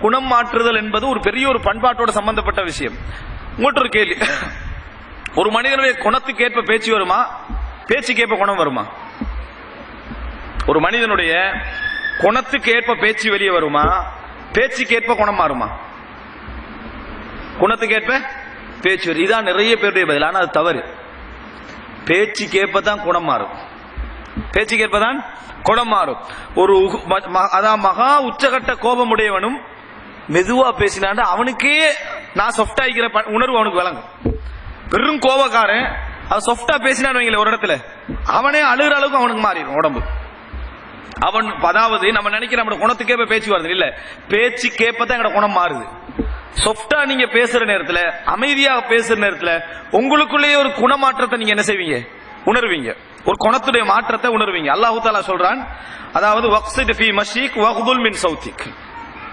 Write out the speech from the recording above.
குணம் மாற்றுதல் என்பது ஒரு பெரிய ஒரு பண்பாட்டோட சம்பந்தப்பட்ட விஷயம். உங்கள்கிட்ட ஒரு கேள்வி, ஒரு மனிதனுடைய குணத்துக்கு ஏற்ப பேச்சு வருமா, பேச்சுக்கு ஏற்ப குணம் வருமா? ஒரு மனிதனுடைய குணத்துக்கு ஏற்ப பேச்சு வெளியே வருமா, பேச்சுக்கு ஏற்ப குணம் மாறுமா? குணத்துக்கு ஏற்ப பேச்சு வரும். இதான் நிறைய பேருடைய பதில். ஆனால் அது தவறு. பேச்சுக்கு ஏற்பதான் குணம் மாறும். பேச்சுக்கு ஏற்பதான் குணம் மாறும். ஒரு அதான் மகா உச்சகட்ட கோபம் உடையவனும் மெதுவா பேசினான் அவனுக்கே நான் சொஃப்ட் ஆகிக்கிற உணர்வு அவனுக்கு விளங்கும். பெரும் கோபக்காரன் அது சொஃப்டா பேசினான்னு வைங்களேன் ஒரு இடத்துல, அவனே அழுகிற அளவுக்கு அவனுக்கு மாறிடும் உடம்பு. அவன் அதாவது நம்ம நினைக்கிற நம்ம குணத்துக்கேற்ப பேச்சு வருது இல்ல, பேச்சு கேப்பதான் எங்களோட குணம் மாறுது. சொஃப்டா நீங்க பேசுற நேரத்துல, அமைதியாக பேசுற நேரத்துல உங்களுக்குள்ளேயே ஒரு குணமாற்றத்தை நீங்க என்ன செய்வீங்க, உணர்வீங்க. ஒரு குணத்துடைய மாற்றத்தை உணர்வீங்க. அல்லாஹ் தஆலா சொல்றான், அதாவது வக்ஸித் ஃபீ மஷீக் வக்துல் மின் சௌதிக்.